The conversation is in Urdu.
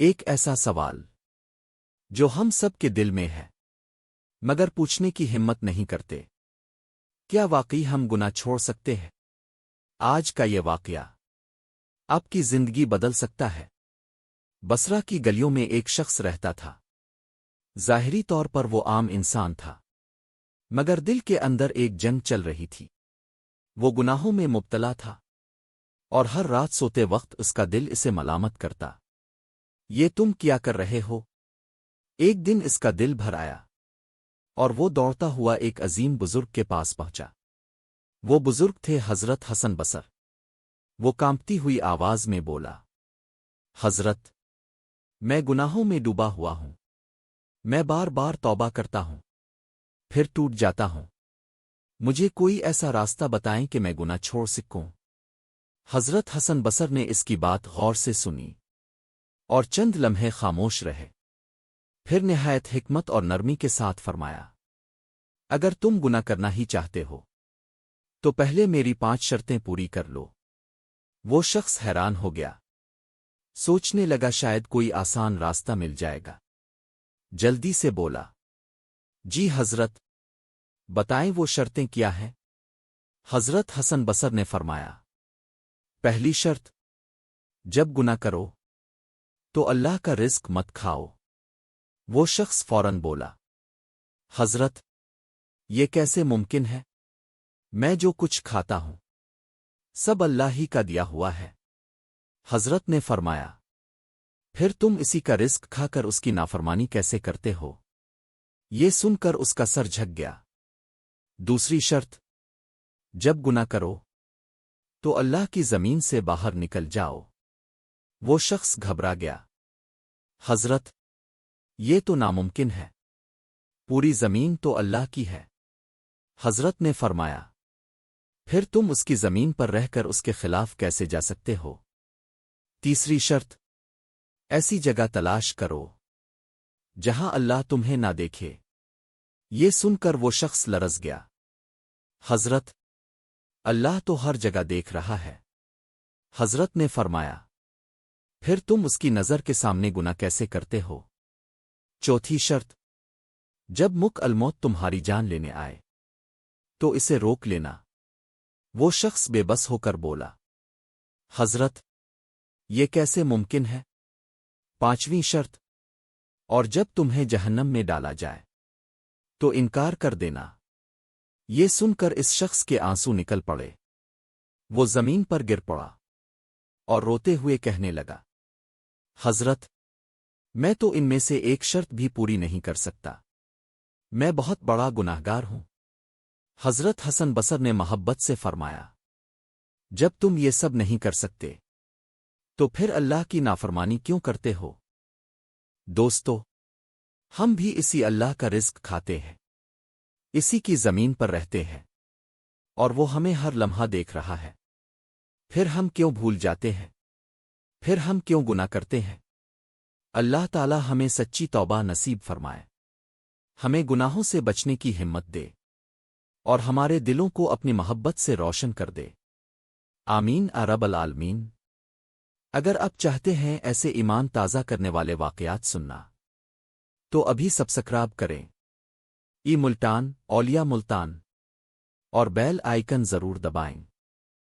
ایک ایسا سوال جو ہم سب کے دل میں ہے مگر پوچھنے کی ہمت نہیں کرتے۔ کیا واقعی ہم گناہ چھوڑ سکتے ہیں؟ آج کا یہ واقعہ آپ کی زندگی بدل سکتا ہے۔ بصرہ کی گلیوں میں ایک شخص رہتا تھا۔ ظاہری طور پر وہ عام انسان تھا، مگر دل کے اندر ایک جنگ چل رہی تھی۔ وہ گناہوں میں مبتلا تھا اور ہر رات سوتے وقت اس کا دل اسے ملامت کرتا۔ یہ تم کیا کر رہے ہو؟ ایک دن اس کا دل بھر آیا اور وہ دوڑتا ہوا ایک عظیم بزرگ کے پاس پہنچا۔ وہ بزرگ تھے حضرت حسن بصر۔ وہ کانپتی ہوئی آواز میں بولا، حضرت، میں گناہوں میں ڈوبا ہوا ہوں۔ میں بار بار توبہ کرتا ہوں، پھر ٹوٹ جاتا ہوں۔ مجھے کوئی ایسا راستہ بتائیں کہ میں گناہ چھوڑ سکوں۔ حضرت حسن بصر نے اس کی بات غور سے سنی اور چند لمحے خاموش رہے۔ پھر نہایت حکمت اور نرمی کے ساتھ فرمایا، اگر تم گناہ کرنا ہی چاہتے ہو تو پہلے میری 5 شرطیں پوری کر لو۔ وہ شخص حیران ہو گیا، سوچنے لگا شاید کوئی آسان راستہ مل جائے گا۔ جلدی سے بولا، جی حضرت، بتائیں وہ شرطیں کیا ہیں؟ حضرت حسن بصر نے فرمایا، پہلی شرط، جب گناہ کرو تو اللہ کا رزق مت کھاؤ۔ وہ شخص فوراً بولا، حضرت، یہ کیسے ممکن ہے؟ میں جو کچھ کھاتا ہوں سب اللہ ہی کا دیا ہوا ہے۔ حضرت نے فرمایا، پھر تم اسی کا رزق کھا کر اس کی نافرمانی کیسے کرتے ہو؟ یہ سن کر اس کا سر جھک گیا۔ دوسری شرط، جب گناہ کرو تو اللہ کی زمین سے باہر نکل جاؤ۔ وہ شخص گھبرا گیا، حضرت، یہ تو ناممکن ہے، پوری زمین تو اللہ کی ہے۔ حضرت نے فرمایا، پھر تم اس کی زمین پر رہ کر اس کے خلاف کیسے جا سکتے ہو؟ تیسری شرط، ایسی جگہ تلاش کرو جہاں اللہ تمہیں نہ دیکھے۔ یہ سن کر وہ شخص لرز گیا، حضرت، اللہ تو ہر جگہ دیکھ رہا ہے۔ حضرت نے فرمایا، پھر تم اس کی نظر کے سامنے گناہ کیسے کرتے ہو؟ چوتھی شرط، جب مک الموت تمہاری جان لینے آئے تو اسے روک لینا۔ وہ شخص بے بس ہو کر بولا، حضرت، یہ کیسے ممکن ہے؟ پانچویں شرط، اور جب تمہیں جہنم میں ڈالا جائے تو انکار کر دینا۔ یہ سن کر اس شخص کے آنسو نکل پڑے۔ وہ زمین پر گر پڑا اور روتے ہوئے کہنے لگا، حضرت، میں تو ان میں سے ایک شرط بھی پوری نہیں کر سکتا۔ میں بہت بڑا گناہگار ہوں۔ حضرت حسن بصر نے محبت سے فرمایا، جب تم یہ سب نہیں کر سکتے تو پھر اللہ کی نافرمانی کیوں کرتے ہو؟ دوستو، ہم بھی اسی اللہ کا رزق کھاتے ہیں، اسی کی زمین پر رہتے ہیں، اور وہ ہمیں ہر لمحہ دیکھ رہا ہے۔ پھر ہم کیوں بھول جاتے ہیں؟ پھر ہم کیوں گناہ کرتے ہیں؟ اللہ تعالی ہمیں سچی توبہ نصیب فرمائے، ہمیں گناہوں سے بچنے کی ہمت دے اور ہمارے دلوں کو اپنی محبت سے روشن کر دے۔ آمین رب العالمین۔ اگر آپ چاہتے ہیں ایسے ایمان تازہ کرنے والے واقعات سننا تو ابھی سبسکرائب کریں۔ ملتان اولیاء ملتان اور بیل آئیکن ضرور دبائیں۔